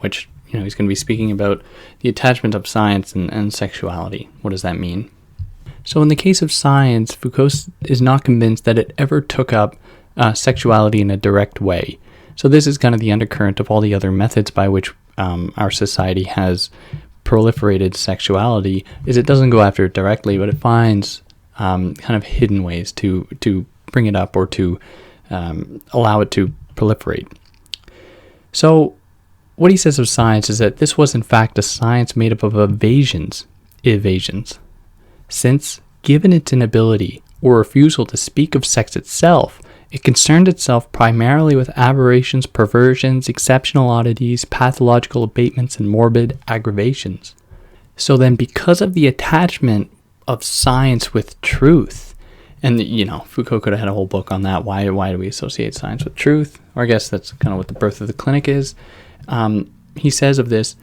which, he's going to be speaking about the attachment of science and sexuality. What does that mean? So in the case of science, Foucault is not convinced that it ever took up sexuality in a direct way. So this is kind of the undercurrent of all the other methods by which our society has proliferated sexuality, is it doesn't go after it directly, but it finds kind of hidden ways to bring it up or to allow it to proliferate. So what he says of science is that this was in fact a science made up of evasions, since, given its inability or refusal to speak of sex itself, it concerned itself primarily with aberrations, perversions, exceptional oddities, pathological abatements, and morbid aggravations. So then, because of the attachment of science with truth, and Foucault could have had a whole book on that. Why do we associate science with truth? Or I guess that's kind of what the birth of the clinic is. He says of this,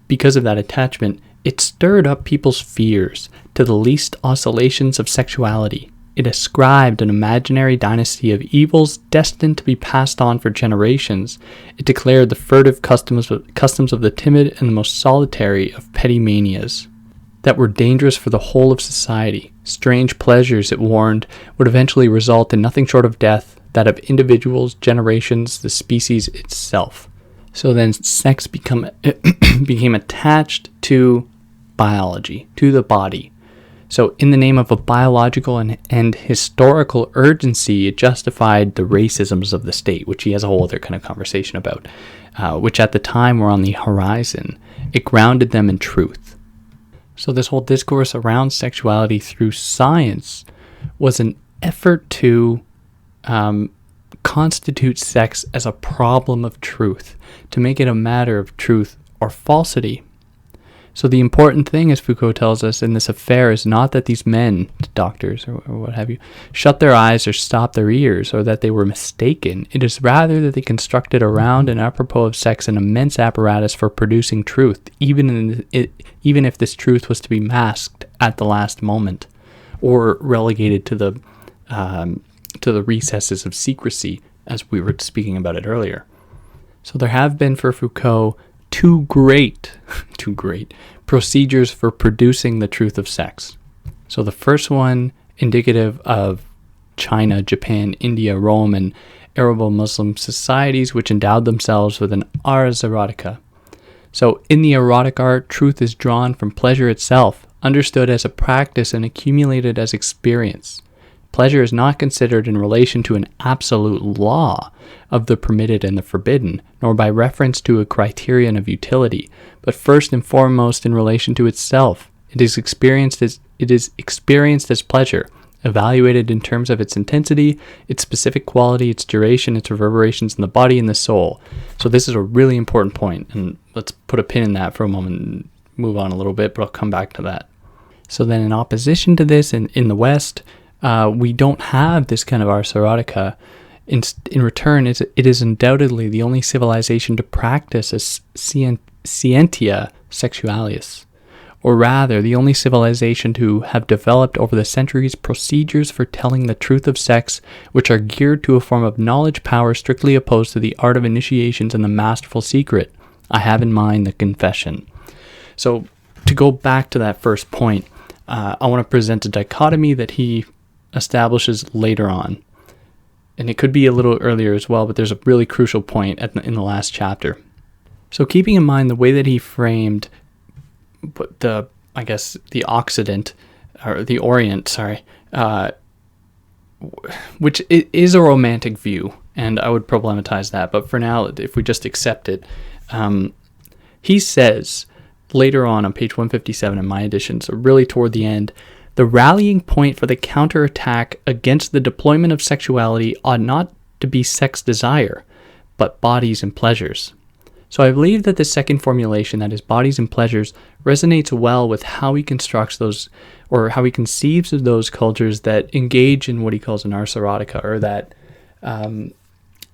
because of that attachment, It stirred up people's fears to the least oscillations of sexuality. It ascribed an imaginary dynasty of evils destined to be passed on for generations. It declared the furtive customs of the timid and the most solitary of petty manias that were dangerous for the whole of society. Strange pleasures, it warned, would eventually result in nothing short of death, that of individuals, generations, the species itself. So then sex became attached to biology, to the body. So in the name of a biological and historical urgency, it justified the racisms of the state, which he has a whole other kind of conversation about, which at the time were on the horizon. It grounded them in truth. So this whole discourse around sexuality through science was an effort to constitute sex as a problem of truth, to make it a matter of truth or falsity. So the important thing, as Foucault tells us in this affair, is not that these men, doctors or what have you, shut their eyes or stopped their ears, or that they were mistaken. It is rather that they constructed around and apropos of sex an immense apparatus for producing truth, even if this truth was to be masked at the last moment, or relegated to the recesses of secrecy, as we were speaking about it earlier. So there have been for Foucault two great procedures for producing the truth of sex. So the first one, indicative of China, Japan, India, Rome, and Arabo-Muslim societies which endowed themselves with an ars erotica. So in the erotic art, truth is drawn from pleasure itself, understood as a practice and accumulated as experience. Pleasure is not considered in relation to an absolute law of the permitted and the forbidden, nor by reference to a criterion of utility, but first and foremost in relation to itself. It is experienced as pleasure, evaluated in terms of its intensity, its specific quality, its duration, its reverberations in the body and the soul. So this is a really important point, and let's put a pin in that for a moment and move on a little bit, but I'll come back to that. So then in opposition to this, in the West, we don't have this kind of ars erotica. In return, it is undoubtedly the only civilization to practice a scientia sexualis, or rather, the only civilization to have developed over the centuries procedures for telling the truth of sex, which are geared to a form of knowledge power strictly opposed to the art of initiations and the masterful secret. I have in mind the confession. So, to go back to that first point, I want to present a dichotomy that he establishes later on. And it could be a little earlier as well, but there's a really crucial point in the last chapter. So keeping in mind the way that he framed the Occident, or the Orient, which is a romantic view, and I would problematize that, but for now, if we just accept it, he says later on page 157 in my edition, so really toward the end, the rallying point for the counterattack against the deployment of sexuality ought not to be sex desire, but bodies and pleasures. So I believe that the second formulation, that is bodies and pleasures, resonates well with how he constructs those, or how he conceives of those cultures that engage in what he calls an ars erotica, or that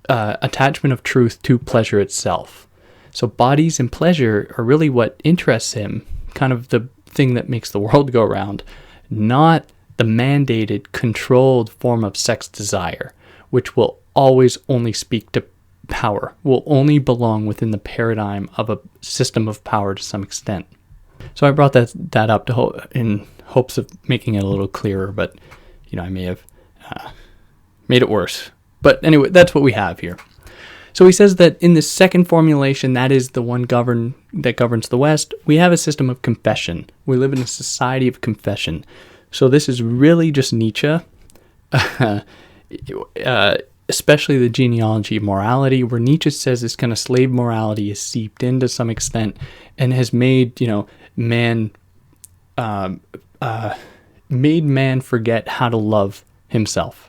attachment of truth to pleasure itself. So bodies and pleasure are really what interests him, kind of the thing that makes the world go round, not the mandated, controlled form of sex desire, which will always only speak to power, will only belong within the paradigm of a system of power to some extent. So I brought that up in hopes of making it a little clearer, but I may have made it worse. But anyway, that's what we have here. So he says that in the second formulation, that is the one that governs the West, we have a system of confession. We live in a society of confession. So this is really just Nietzsche, especially the genealogy of morality, where Nietzsche says this kind of slave morality is seeped in to some extent and has made, man forget how to love himself,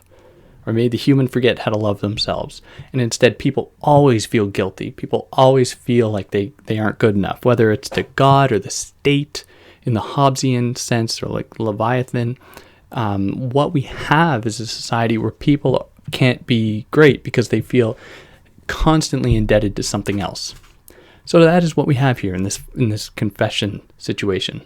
or made the human forget how to love themselves. And instead, people always feel guilty. People always feel like they aren't good enough, whether it's to God or the state in the Hobbesian sense, or like Leviathan. What we have is a society where people can't be great because they feel constantly indebted to something else. So that is what we have here in this confession situation.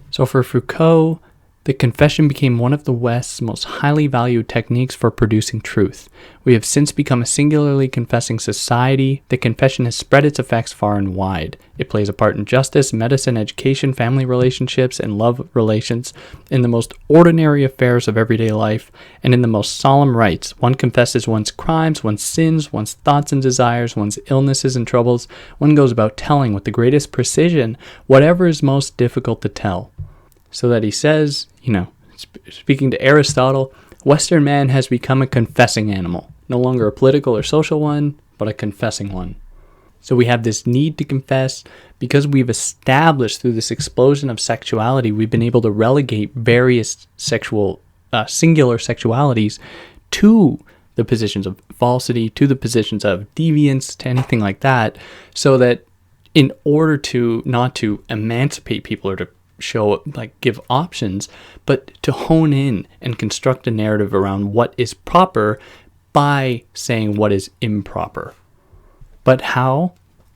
So for Foucault, the confession became one of the West's most highly valued techniques for producing truth. We have since become a singularly confessing society. The confession has spread its effects far and wide. It plays a part in justice, medicine, education, family relationships, and love relations, in the most ordinary affairs of everyday life, and in the most solemn rites. One confesses one's crimes, one's sins, one's thoughts and desires, one's illnesses and troubles. One goes about telling with the greatest precision whatever is most difficult to tell. So that he says, speaking to Aristotle, Western man has become a confessing animal, no longer a political or social one, but a confessing one. So we have this need to confess because we've established through this explosion of sexuality, we've been able to relegate various singular sexualities to the positions of falsity, to the positions of deviance, to anything like that, so that in order to not to emancipate people or to give options, but to hone in and construct a narrative around what is proper by saying what is improper. But how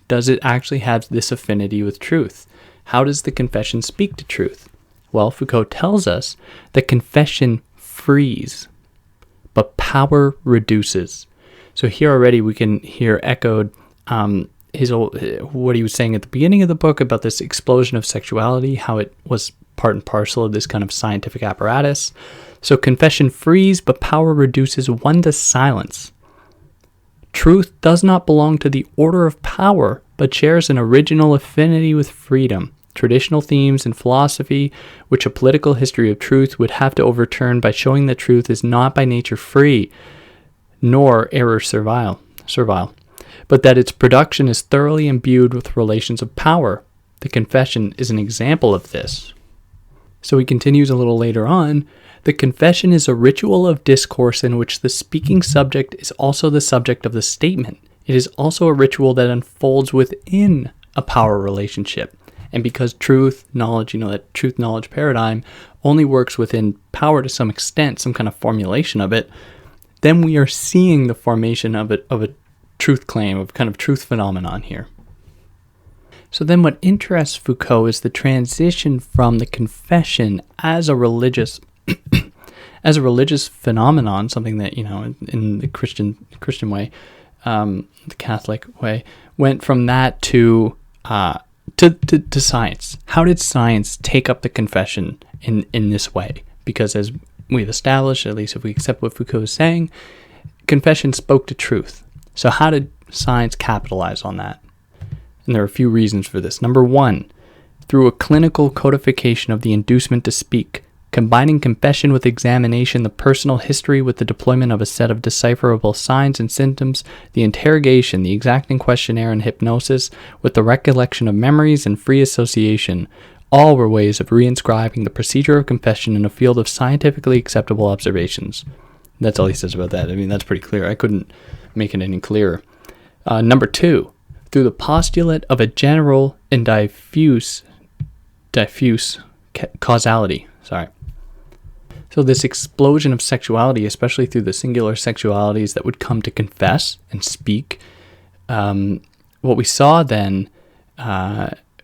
does it actually have this affinity with truth? How does the confession speak to truth? Well, Foucault tells us that confession frees, but power reduces. So here already we can hear echoed what he was saying at the beginning of the book about this explosion of sexuality, how it was part and parcel of this kind of scientific apparatus. So confession frees, but power reduces one to silence. Truth does not belong to the order of power, but shares an original affinity with freedom. Traditional themes in philosophy, which a political history of truth would have to overturn by showing that truth is not by nature free, nor error servile, but that its production is thoroughly imbued with relations of power. The confession is an example of this. So he continues a little later on, the confession is a ritual of discourse in which the speaking subject is also the subject of the statement. It is also a ritual that unfolds within a power relationship. And because truth, knowledge, that truth-knowledge paradigm only works within power to some extent, some kind of formulation of it, then we are seeing the formation of a truth claim, of kind of truth phenomenon here. So then what interests Foucault is the transition from the confession as a religious phenomenon, something that, in the Christian way, the Catholic way, went from that to science. How did science take up the confession in this way? Because as we've established, at least if we accept what Foucault is saying, confession spoke to truth. So how did science capitalize on that? And there are a few reasons for this. Number one, through a clinical codification of the inducement to speak, combining confession with examination, the personal history with the deployment of a set of decipherable signs and symptoms, the interrogation, the exacting questionnaire and hypnosis, with the recollection of memories and free association, all were ways of reinscribing the procedure of confession in a field of scientifically acceptable observations. That's all he says about that. I mean, that's pretty clear. I couldn't make it any clearer. Number two, through the postulate of a general and diffuse causality. So this explosion of sexuality, especially through the singular sexualities that would come to confess and speak, what we saw then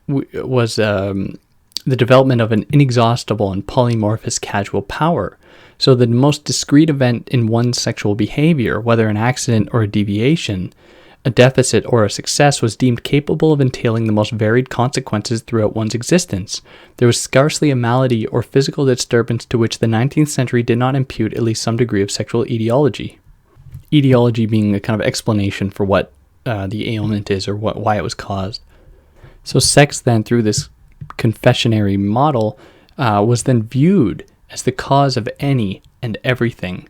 was the development of an inexhaustible and polymorphous casual power. So the most discrete event in one's sexual behavior, whether an accident or a deviation, a deficit or a success, was deemed capable of entailing the most varied consequences throughout one's existence. There was scarcely a malady or physical disturbance to which the 19th century did not impute at least some degree of sexual etiology. Etiology being a kind of explanation for what the ailment is or why it was caused. So sex then, through this confessionary model, was then viewed as the cause of any and everything,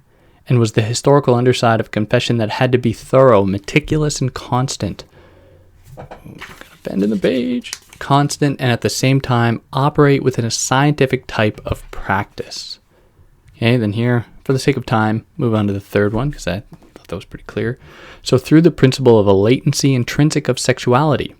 and was the historical underside of confession that had to be thorough, meticulous, and constant. Bend in the page. Constant, and at the same time operate within a scientific type of practice. Okay, then here, for the sake of time, move on to the third one, because I thought that was pretty clear. So through the principle of a latency intrinsic of sexuality,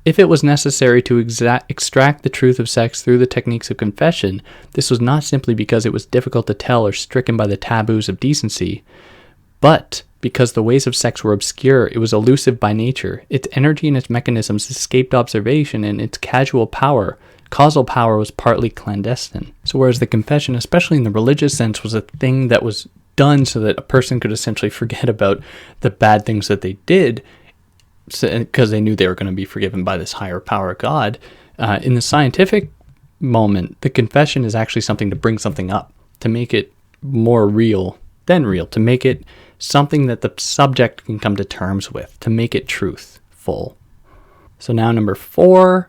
if it was necessary to extract the truth of sex through the techniques of confession, this was not simply because it was difficult to tell or stricken by the taboos of decency, But because the ways of sex were obscure, it was elusive by nature. Its energy and its mechanisms escaped observation, and its causal power was partly clandestine. So whereas the confession, especially in the religious sense, was a thing that was done so that a person could essentially forget about the bad things that they did, because they knew they were going to be forgiven by this higher power, God, in the scientific moment, the confession is actually something to bring something up, to make it more real than real, to make it something that the subject can come to terms with, to make it truthful. So now number 4,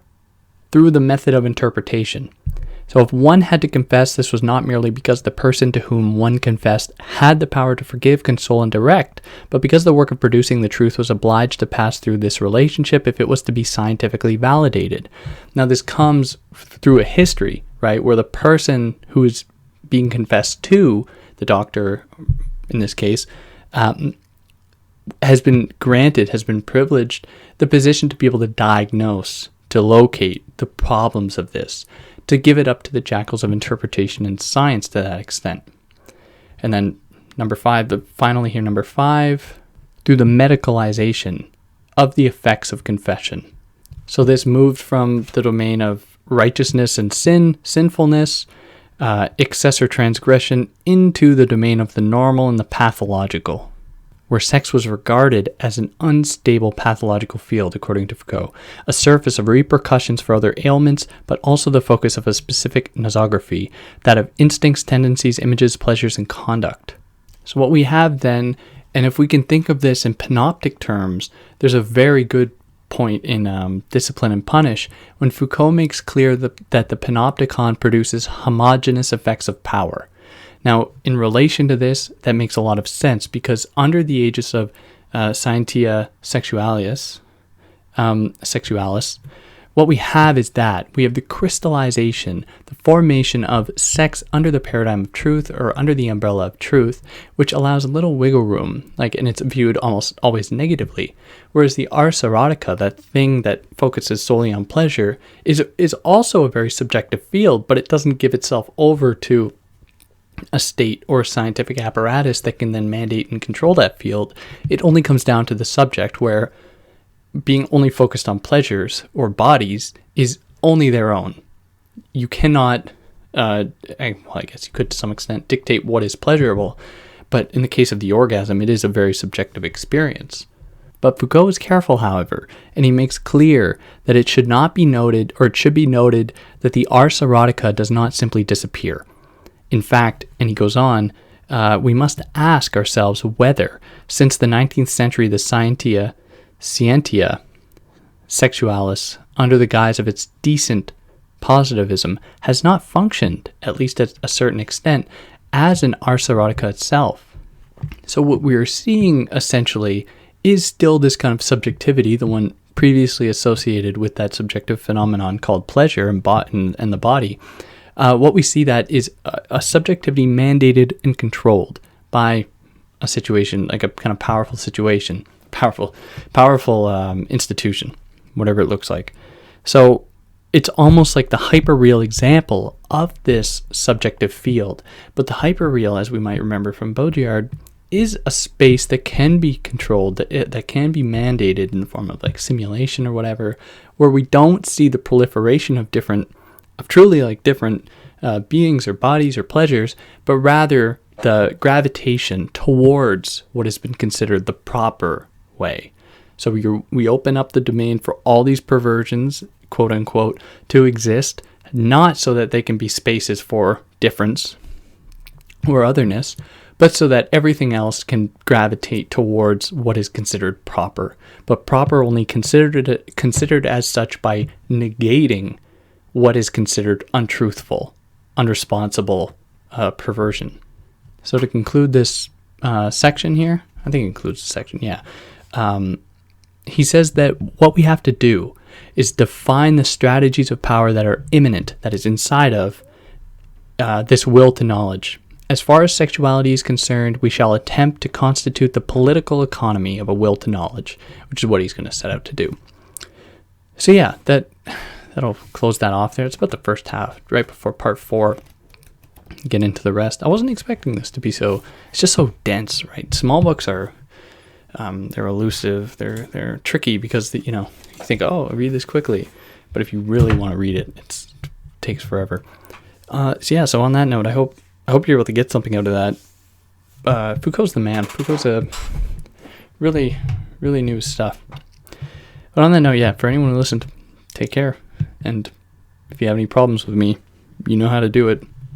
through the method of interpretation. So if one had to confess, this was not merely because the person to whom one confessed had the power to forgive, console, and direct, but because the work of producing the truth was obliged to pass through this relationship if it was to be scientifically validated. Now this comes through a history, right, where the person who is being confessed to, the doctor in this case, has been privileged the position to be able to diagnose, to locate the problems of this, to give it up to the jackals of interpretation and science to that extent. And then number 5, number 5, through the medicalization of the effects of confession. So this moved from the domain of righteousness and sinfulness, excess or transgression, into the domain of the normal and the pathological, where sex was regarded as an unstable pathological field, according to Foucault, a surface of repercussions for other ailments, but also the focus of a specific nosography, that of instincts, tendencies, images, pleasures, and conduct. So what we have then, and if we can think of this in panoptic terms, there's a very good point in Discipline and Punish, when Foucault makes clear that the panopticon produces homogeneous effects of power. Now, in relation to this, that makes a lot of sense, because under the aegis of Scientia Sexualis, what we have is that we have the crystallization, the formation of sex under the paradigm of truth, or under the umbrella of truth, which allows a little wiggle room, and it's viewed almost always negatively. Whereas the ars erotica, that thing that focuses solely on pleasure, is also a very subjective field, but it doesn't give itself over to a state or a scientific apparatus that can then mandate and control that field. It only comes down to the subject, where being only focused on pleasures or bodies is only their own. You cannot, I guess you could to some extent dictate what is pleasurable, but in the case of the orgasm, it is a very subjective experience. But Foucault is careful, however, and he makes clear that it should be noted that the ars erotica does not simply disappear. In fact, and he goes on, we must ask ourselves whether, since the 19th century, the Scientia Sexualis, under the guise of its decent positivism, has not functioned, at least at a certain extent, as an ars erotica itself. So what we are seeing, essentially, is still this kind of subjectivity, the one previously associated with that subjective phenomenon called pleasure and the body. What we see that is a subjectivity mandated and controlled by a situation, like a kind of powerful situation, powerful institution, whatever it looks like. So it's almost like the hyperreal example of this subjective field. But the hyperreal, as we might remember from Baudrillard, is a space that can be controlled, that can be mandated in the form of simulation or whatever, where we don't see the proliferation of different beings or bodies or pleasures, but rather the gravitation towards what has been considered the proper way. So we open up the domain for all these perversions, quote unquote, to exist, not so that they can be spaces for difference or otherness, but so that everything else can gravitate towards what is considered proper, but proper only considered as such by negating what is considered untruthful, unresponsible perversion. So to conclude this section here, I think it includes the section, yeah. He says that what we have to do is define the strategies of power that are immanent, that is inside of this will to knowledge. As far as sexuality is concerned, we shall attempt to constitute the political economy of a will to knowledge, which is what he's going to set out to do. So yeah, that'll close that off there. It's about the first half, right before part 4. get into the rest. I wasn't expecting this to be so. It's just so dense, right? Small books are, they're elusive. They're tricky because you think, oh, I'll read this quickly, but if you really want to read it, it takes forever. So on that note, I hope you're able to get something out of that. Foucault's the man. Foucault's a really, really new stuff. But on that note, for anyone who listened, take care. And if you have any problems with me, you know how to do it.